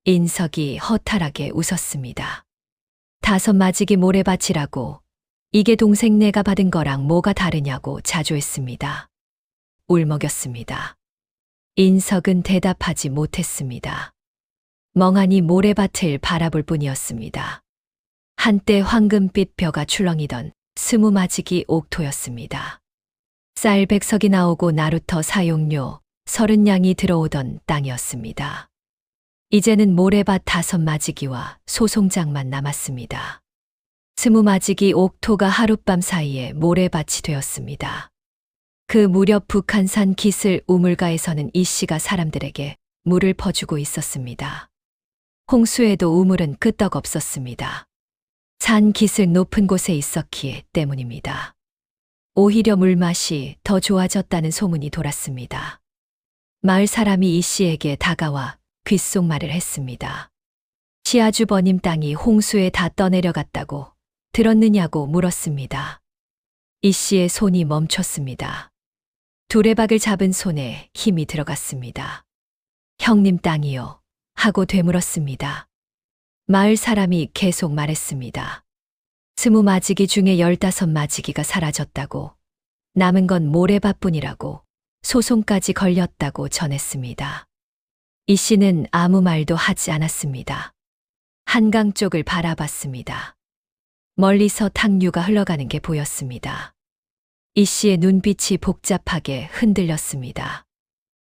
인석이 허탈하게 웃었습니다. 5마지기 모래밭이라고, 이게 동생 내가 받은 거랑 뭐가 다르냐고 자조했습니다. 울먹였습니다. 인석은 대답하지 못했습니다. 멍하니 모래밭을 바라볼 뿐이었습니다. 한때 황금빛 벼가 출렁이던 20마지기 옥토였습니다. 쌀 100석이 나오고 나루터 사용료 30냥이 들어오던 땅이었습니다. 이제는 모래밭 5마지기와 소송장만 남았습니다. 20마지기 옥토가 하룻밤 사이에 모래밭이 되었습니다. 그 무렵 북한산 기슬 우물가에서는 이 씨가 사람들에게 물을 퍼주고 있었습니다. 홍수에도 우물은 끄떡없었습니다. 산 기슬 높은 곳에 있었기 때문입니다. 오히려 물맛이 더 좋아졌다는 소문이 돌았습니다. 마을 사람이 이 씨에게 다가와 귓속말을 했습니다. 시아주버님 땅이 홍수에 다 떠내려갔다고 들었느냐고 물었습니다. 이 씨의 손이 멈췄습니다. 두레박을 잡은 손에 힘이 들어갔습니다. 형님 땅이요 하고 되물었습니다. 마을 사람이 계속 말했습니다. 20마지기 중에 15마지기가 사라졌다고, 남은 건 모래밭뿐이라고, 소송까지 걸렸다고 전했습니다. 이 씨는 아무 말도 하지 않았습니다. 한강 쪽을 바라봤습니다. 멀리서 탕류가 흘러가는 게 보였습니다. 이 씨의 눈빛이 복잡하게 흔들렸습니다.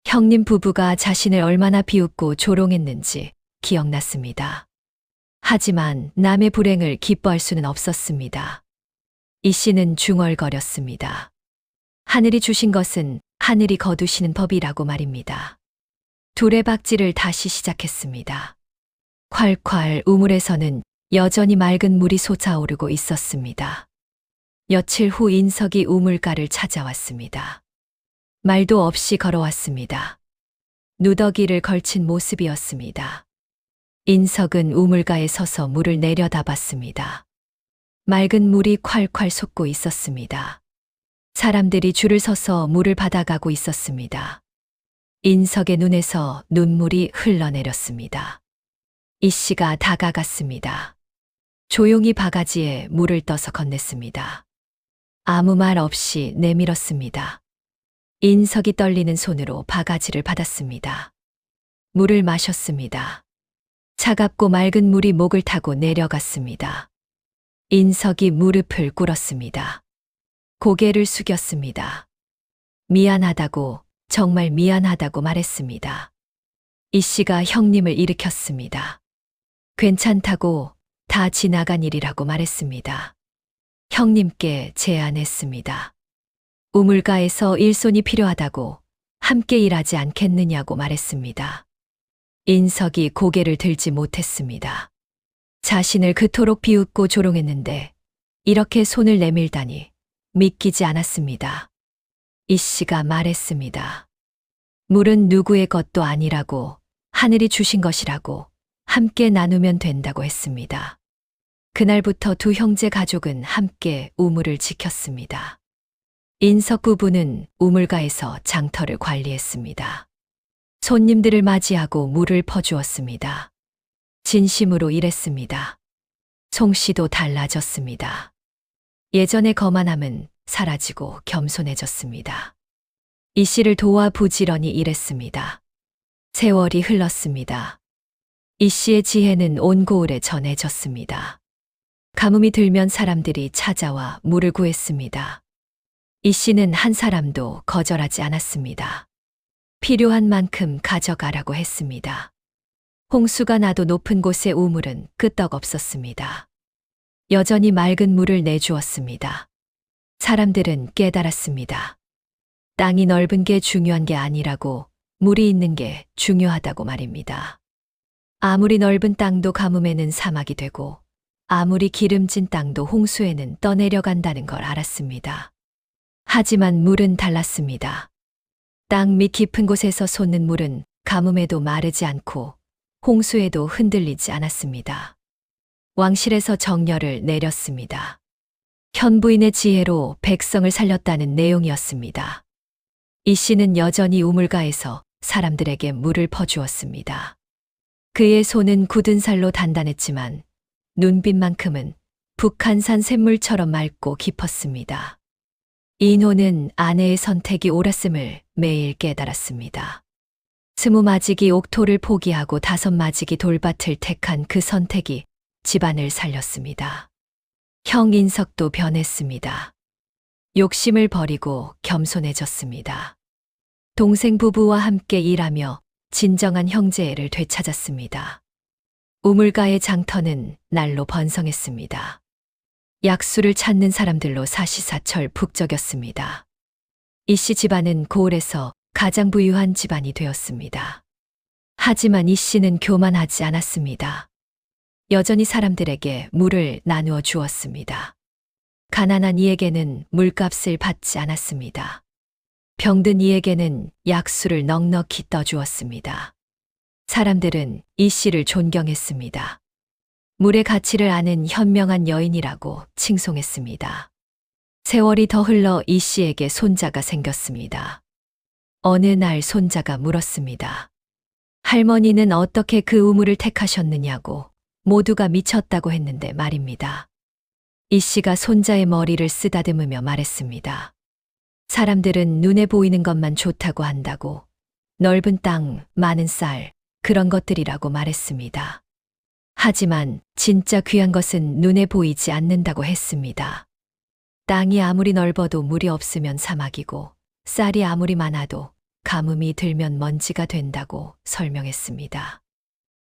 형님 부부가 자신을 얼마나 비웃고 조롱했는지 기억났습니다. 하지만 남의 불행을 기뻐할 수는 없었습니다. 이 씨는 중얼거렸습니다. 하늘이 주신 것은 하늘이 거두시는 법이라고 말입니다. 두레박질을 다시 시작했습니다. 콸콸 우물에서는 여전히 맑은 물이 솟아오르고 있었습니다. 며칠 후 인석이 우물가를 찾아왔습니다. 말도 없이 걸어왔습니다. 누더기를 걸친 모습이었습니다. 인석은 우물가에 서서 물을 내려다봤습니다. 맑은 물이 콸콸 솟고 있었습니다. 사람들이 줄을 서서 물을 받아가고 있었습니다. 인석의 눈에서 눈물이 흘러내렸습니다. 이 씨가 다가갔습니다. 조용히 바가지에 물을 떠서 건넸습니다. 아무 말 없이 내밀었습니다. 인석이 떨리는 손으로 바가지를 받았습니다. 물을 마셨습니다. 차갑고 맑은 물이 목을 타고 내려갔습니다. 인석이 무릎을 꿇었습니다. 고개를 숙였습니다. 미안하다고, 정말 미안하다고 말했습니다. 이 씨가 형님을 일으켰습니다. 괜찮다고, 다 지나간 일이라고 말했습니다. 형님께 제안했습니다. 우물가에서 일손이 필요하다고 함께 일하지 않겠느냐고 말했습니다. 인석이 고개를 들지 못했습니다. 자신을 그토록 비웃고 조롱했는데 이렇게 손을 내밀다니 믿기지 않았습니다. 이 씨가 말했습니다. 물은 누구의 것도 아니라고, 하늘이 주신 것이라고, 함께 나누면 된다고 했습니다. 그날부터 두 형제 가족은 함께 우물을 지켰습니다. 인석 부부는 우물가에서 장터를 관리했습니다. 손님들을 맞이하고 물을 퍼주었습니다. 진심으로 일했습니다. 송 씨도 달라졌습니다. 예전의 거만함은 사라지고 겸손해졌습니다. 이 씨를 도와 부지런히 일했습니다. 세월이 흘렀습니다. 이 씨의 지혜는 온 고을에 전해졌습니다. 가뭄이 들면 사람들이 찾아와 물을 구했습니다. 이 씨는 한 사람도 거절하지 않았습니다. 필요한 만큼 가져가라고 했습니다. 홍수가 나도 높은 곳의 우물은 끄떡없었습니다. 여전히 맑은 물을 내주었습니다. 사람들은 깨달았습니다. 땅이 넓은 게 중요한 게 아니라고, 물이 있는 게 중요하다고 말입니다. 아무리 넓은 땅도 가뭄에는 사막이 되고, 아무리 기름진 땅도 홍수에는 떠내려간다는 걸 알았습니다. 하지만 물은 달랐습니다. 땅 밑 깊은 곳에서 솟는 물은 가뭄에도 마르지 않고 홍수에도 흔들리지 않았습니다. 왕실에서 정렬을 내렸습니다. 현부인의 지혜로 백성을 살렸다는 내용이었습니다. 이 씨는 여전히 우물가에서 사람들에게 물을 퍼주었습니다. 그의 손은 굳은 살로 단단했지만 눈빛만큼은 북한산 샘물처럼 맑고 깊었습니다. 인호는 아내의 선택이 옳았음을 매일 깨달았습니다. 20마지기 옥토를 포기하고 5마지기 돌밭을 택한 그 선택이 집안을 살렸습니다. 형 인석도 변했습니다. 욕심을 버리고 겸손해졌습니다. 동생 부부와 함께 일하며 진정한 형제애를 되찾았습니다. 우물가의 장터는 날로 번성했습니다. 약수를 찾는 사람들로 사시사철 북적였습니다. 이 씨 집안은 고을에서 가장 부유한 집안이 되었습니다. 하지만 이 씨는 교만하지 않았습니다. 여전히 사람들에게 물을 나누어 주었습니다. 가난한 이에게는 물값을 받지 않았습니다. 병든 이에게는 약수를 넉넉히 떠주었습니다. 사람들은 이 씨를 존경했습니다. 물의 가치를 아는 현명한 여인이라고 칭송했습니다. 세월이 더 흘러 이 씨에게 손자가 생겼습니다. 어느 날 손자가 물었습니다. 할머니는 어떻게 그 우물을 택하셨느냐고. 모두가 미쳤다고 했는데 말입니다. 이 씨가 손자의 머리를 쓰다듬으며 말했습니다. 사람들은 눈에 보이는 것만 좋다고 한다고, 넓은 땅, 많은 쌀, 그런 것들이라고 말했습니다. 하지만 진짜 귀한 것은 눈에 보이지 않는다고 했습니다. 땅이 아무리 넓어도 물이 없으면 사막이고, 쌀이 아무리 많아도 가뭄이 들면 먼지가 된다고 설명했습니다.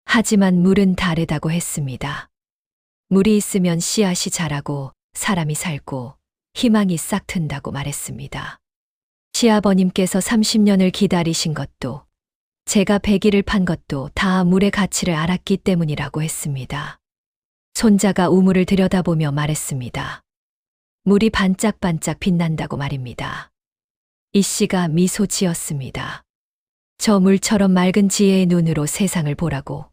하지만 물은 다르다고 했습니다. 물이 있으면 씨앗이 자라고 사람이 살고 희망이 싹 튼다고 말했습니다. 시아버님께서 30년을 기다리신 것도 제가 100일을 판 것도 다 물의 가치를 알았기 때문이라고 했습니다. 손자가 우물을 들여다보며 말했습니다. 물이 반짝반짝 빛난다고 말입니다. 이 씨가 미소 지었습니다. 저 물처럼 맑은 지혜의 눈으로 세상을 보라고.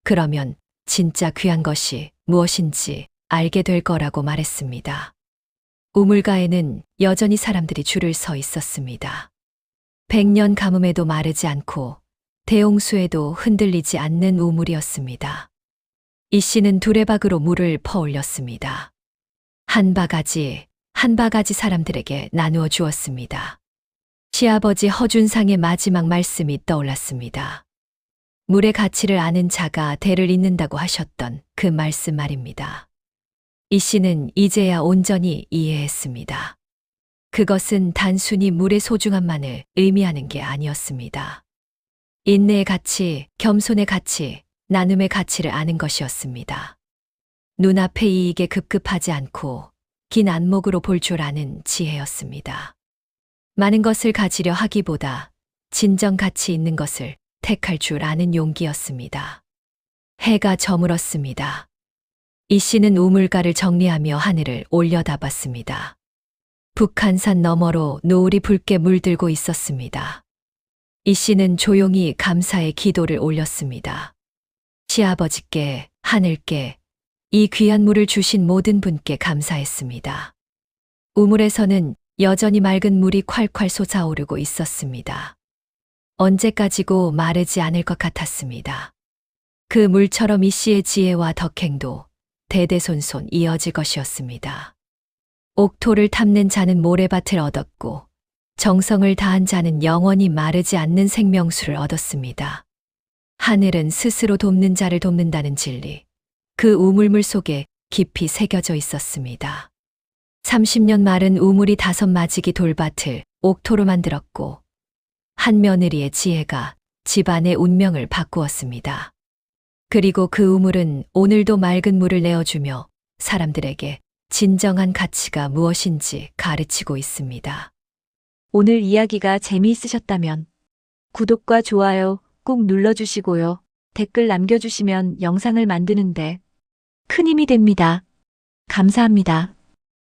그러면 진짜 귀한 것이 무엇인지 알게 될 거라고 말했습니다. 우물가에는 여전히 사람들이 줄을 서 있었습니다. 100년 가뭄에도 마르지 않고 대홍수에도 흔들리지 않는 우물이었습니다. 이 씨는 두레박으로 물을 퍼올렸습니다. 한 바가지, 한 바가지 사람들에게 나누어 주었습니다. 시아버지 허준상의 마지막 말씀이 떠올랐습니다. 물의 가치를 아는 자가 대를 잇는다고 하셨던 그 말씀 말입니다. 이 씨는 이제야 온전히 이해했습니다. 그것은 단순히 물의 소중함만을 의미하는 게 아니었습니다. 인내의 가치, 겸손의 가치, 나눔의 가치를 아는 것이었습니다. 눈앞의 이익에 급급하지 않고 긴 안목으로 볼 줄 아는 지혜였습니다. 많은 것을 가지려 하기보다 진정 가치 있는 것을 택할 줄 아는 용기였습니다. 해가 저물었습니다. 이 씨는 우물가를 정리하며 하늘을 올려다봤습니다. 북한산 너머로 노을이 붉게 물들고 있었습니다. 이 씨는 조용히 감사의 기도를 올렸습니다. 시아버지께, 하늘께, 이 귀한 물을 주신 모든 분께 감사했습니다. 우물에서는 여전히 맑은 물이 콸콸 솟아오르고 있었습니다. 언제까지고 마르지 않을 것 같았습니다. 그 물처럼 이 씨의 지혜와 덕행도 대대손손 이어질 것이었습니다. 옥토를 탐낸 자는 모래밭을 얻었고 정성을 다한 자는 영원히 마르지 않는 생명수를 얻었습니다. 하늘은 스스로 돕는 자를 돕는다는 진리, 그 우물물 속에 깊이 새겨져 있었습니다. 30년 마른 우물이 5마지기 돌밭을 옥토로 만들었고 한 며느리의 지혜가 집안의 운명을 바꾸었습니다. 그리고 그 우물은 오늘도 맑은 물을 내어주며 사람들에게 진정한 가치가 무엇인지 가르치고 있습니다. 오늘 이야기가 재미있으셨다면 구독과 좋아요 꼭 눌러주시고요. 댓글 남겨주시면 영상을 만드는데 큰 힘이 됩니다. 감사합니다.